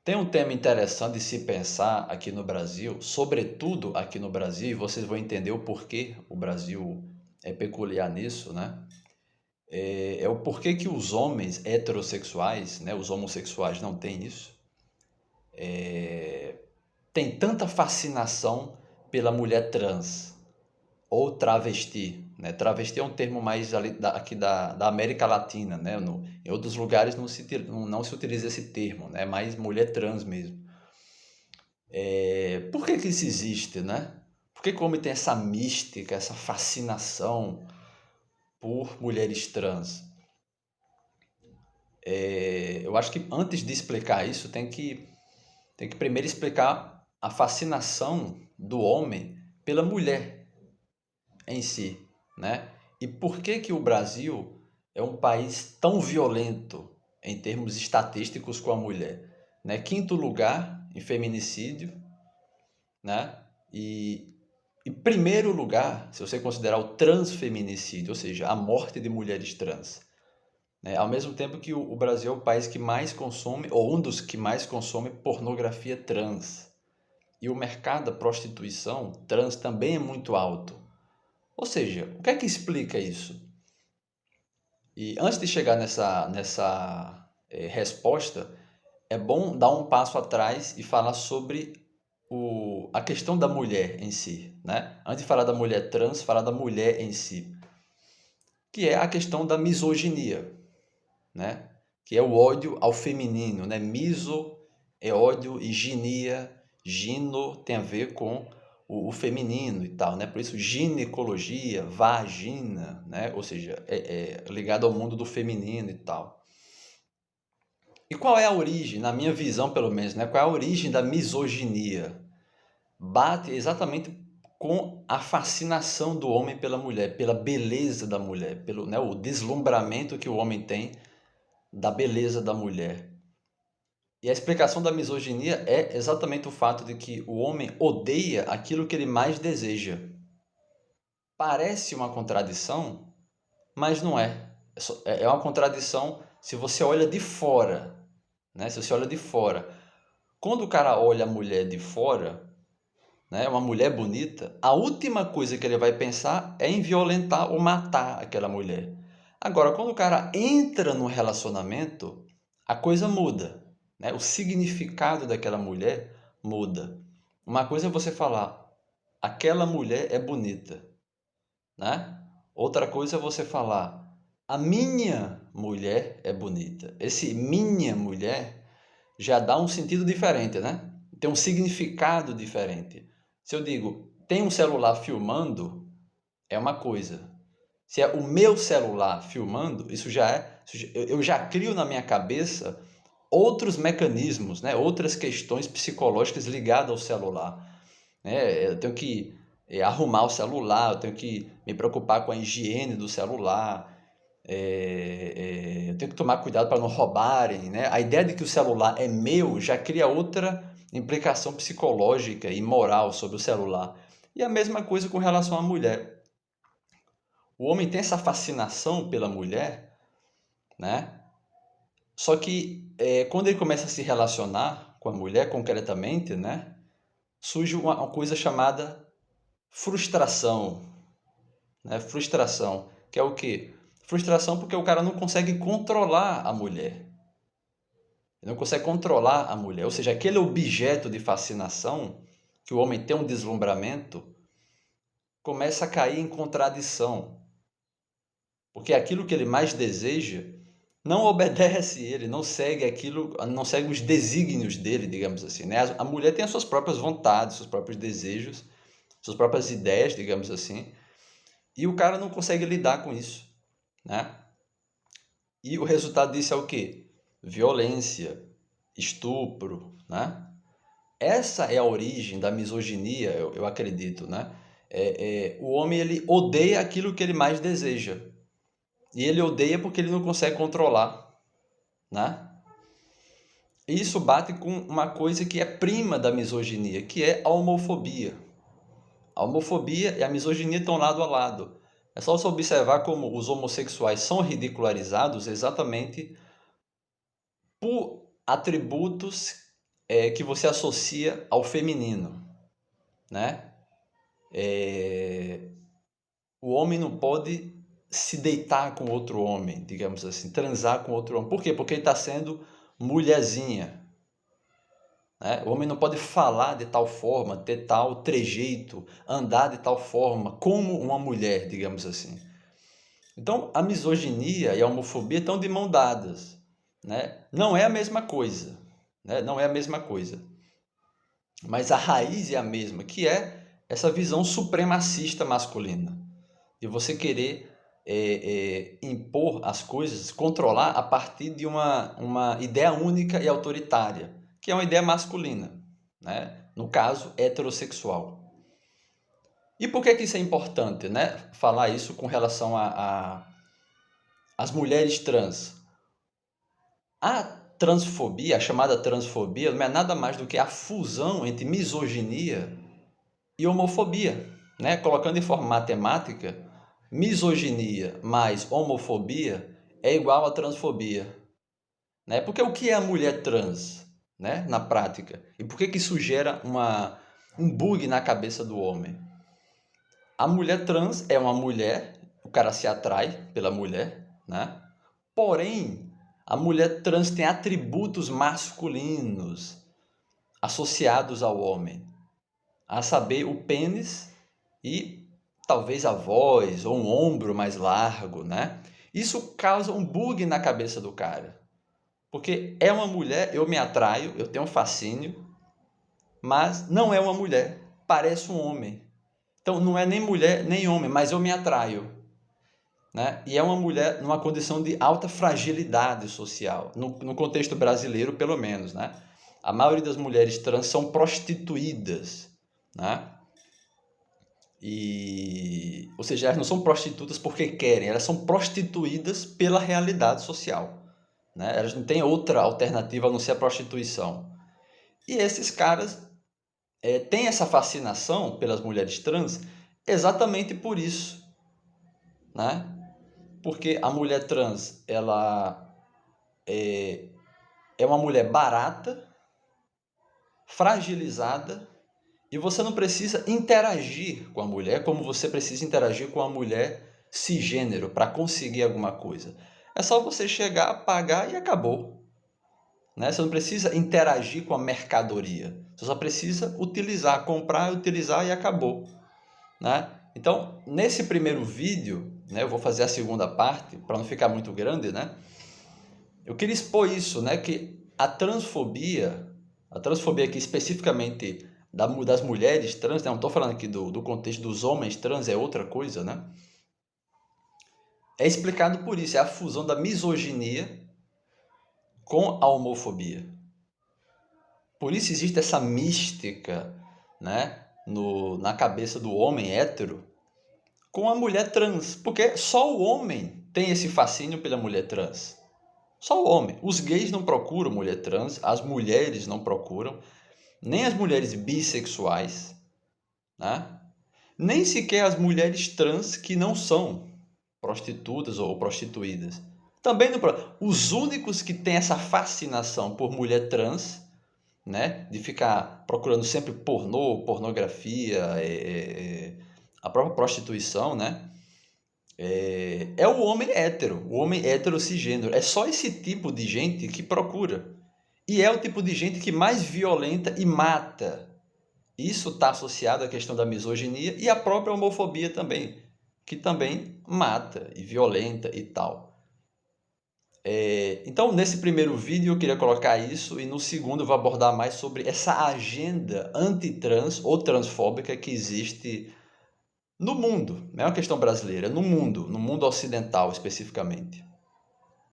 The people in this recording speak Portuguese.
Tem um tema interessante de se pensar aqui no Brasil, sobretudo aqui no Brasil, e vocês vão entender o porquê o Brasil é peculiar nisso, né? É o porquê que os homens heterossexuais, né, os homossexuais não têm isso, tem tanta fascinação pela mulher trans ou travesti, né? Travesti é um termo mais aqui da América Latina, né? Em outros lugares não se utiliza esse termo, né? É mais mulher trans mesmo. Por que que isso existe, né? Por que que o homem tem essa mística, essa fascinação por mulheres trans? Eu acho que antes de explicar isso, tem que primeiro explicar a fascinação do homem pela mulher em si, né? E por que que o Brasil é um país tão violento em termos estatísticos com a mulher, né? Quinto lugar em feminicídio, né? E em primeiro lugar, se você considerar o transfeminicídio, ou seja, a morte de mulheres trans, né? Ao mesmo tempo que o Brasil é o país que mais consome, ou um dos que mais consome pornografia trans. E o mercado da prostituição trans também é muito alto. Ou seja, o que é que explica isso? E antes de chegar nessa resposta, é bom dar um passo atrás e falar sobre a questão da mulher em si, né? Antes de falar da mulher trans, falar da mulher em si, que é a questão da misoginia, né? Que é o ódio ao feminino, né? Miso é ódio e ginia, gino tem a ver com o feminino e tal, né? Por isso ginecologia, vagina, né? Ou seja, é ligado ao mundo do feminino e tal. E qual é a origem, na minha visão pelo menos, né? Qual é a origem da misoginia? Bate exatamente com a fascinação do homem pela mulher, pela beleza da mulher, pelo, né, o deslumbramento que o homem tem da beleza da mulher. E a explicação da misoginia é exatamente o fato de que o homem odeia aquilo que ele mais deseja. Parece uma contradição, mas não é. É uma contradição se você olha de fora, né? Se você olha de fora. Quando o cara olha a mulher de fora, né, uma mulher bonita, a última coisa que ele vai pensar é em violentar ou matar aquela mulher. Agora, quando o cara entra no relacionamento, a coisa muda, né? O significado daquela mulher muda. Uma coisa é você falar, aquela mulher é bonita, né? Outra coisa é você falar, a minha mulher é bonita. Esse minha mulher já dá um sentido diferente, né? Tem um significado diferente. Se eu digo, tem um celular filmando, é uma coisa. Se é o meu celular filmando, isso já é. Eu já crio na minha cabeça outros mecanismos, né? Outras questões psicológicas ligadas ao celular. Né? Eu tenho que arrumar o celular, eu tenho que me preocupar com a higiene do celular, eu tenho que tomar cuidado para não roubarem, né? A ideia de que o celular é meu já cria outra implicação psicológica e moral sobre o celular. E a mesma coisa com relação à mulher. O homem tem essa fascinação pela mulher, né? Só que quando ele começa a se relacionar com a mulher concretamente, né? Surge uma coisa chamada frustração, né? Frustração, que é o quê? Frustração porque o cara não consegue controlar a mulher. Ele não consegue controlar a mulher. Ou seja, aquele objeto de fascinação, que o homem tem um deslumbramento, começa a cair em contradição. Porque aquilo que ele mais deseja não obedece ele, não segue aquilo, não segue os desígnios dele, digamos assim, né? A mulher tem as suas próprias vontades, seus próprios desejos, suas próprias ideias, digamos assim, e o cara não consegue lidar com isso, né? E o resultado disso é o quê? Violência, estupro, né? Essa é a origem da misoginia, eu acredito, né? O homem ele odeia aquilo que ele mais deseja. E ele odeia porque ele não consegue controlar, né? E isso bate com uma coisa que é prima da misoginia, que é a homofobia. A homofobia e a misoginia estão lado a lado. É só você observar como os homossexuais são ridicularizados exatamente por atributos que você associa ao feminino, né? O homem não pode se deitar com outro homem, digamos assim, transar com outro homem. Por quê? Porque ele está sendo mulherzinha, né? O homem não pode falar de tal forma, ter tal trejeito, andar de tal forma, como uma mulher, digamos assim. Então, a misoginia e a homofobia estão de mão dadas, né? Não é a mesma coisa, né? Não é a mesma coisa. Mas a raiz é a mesma, que é essa visão supremacista masculina. De você querer impor as coisas, controlar a partir de uma ideia única e autoritária, que é uma ideia masculina, né? No caso, heterossexual. E por que isso é importante, né? Falar isso com relação às mulheres trans? A transfobia, a chamada transfobia, não é nada mais do que a fusão entre misoginia e homofobia, né? Colocando em forma matemática, misoginia mais homofobia é igual a transfobia, né? Porque o que é a mulher trans, né? Na prática? E por que isso gera um bug na cabeça do homem? A mulher trans é uma mulher, o cara se atrai pela mulher, né? Porém, a mulher trans tem atributos masculinos associados ao homem, a saber, o pênis e talvez a voz ou um ombro mais largo, né? Isso causa um bug na cabeça do cara. Porque é uma mulher, eu me atraio, eu tenho um fascínio, mas não é uma mulher, parece um homem. Então não é nem mulher nem homem, mas eu me atraio, né? E é uma mulher numa condição de alta fragilidade social, no contexto brasileiro pelo menos, né? A maioria das mulheres trans são prostituídas, né? Ou seja, elas não são prostitutas porque querem, elas são prostituídas pela realidade social, né? Elas não têm outra alternativa a não ser a prostituição. E esses caras têm essa fascinação pelas mulheres trans exatamente por isso, né? Porque a mulher trans, ela é uma mulher barata, fragilizada, e você não precisa interagir com a mulher como você precisa interagir com a mulher cisgênero para conseguir alguma coisa. É só você chegar, pagar e acabou, né? Você não precisa interagir com a mercadoria. Você só precisa utilizar, comprar, utilizar e acabou, né? Então, nesse primeiro vídeo, né, eu vou fazer a segunda parte, para não ficar muito grande, né? Eu queria expor isso, né, que a transfobia aqui especificamente das mulheres trans, né, não estou falando aqui do contexto dos homens trans, é outra coisa, né? É explicado por isso, é a fusão da misoginia com a homofobia. Por isso existe essa mística, né, na cabeça do homem hétero com a mulher trans, porque só o homem tem esse fascínio pela mulher trans. Só o homem. Os gays não procuram mulher trans, as mulheres não procuram, nem as mulheres bissexuais, né? Nem sequer as mulheres trans que não são prostitutas ou prostituídas. Também não. Os únicos que têm essa fascinação por mulher trans, né, de ficar procurando sempre pornô, pornografia, a própria prostituição, né, é o homem hétero cisgênero. É só esse tipo de gente que procura. E é o tipo de gente que mais violenta e mata. Isso está associado à questão da misoginia e à própria homofobia também, que também mata e violenta e tal. Então, nesse primeiro vídeo eu queria colocar isso e no segundo eu vou abordar mais sobre essa agenda antitrans ou transfóbica que existe no mundo. Não é uma questão brasileira, no mundo ocidental especificamente.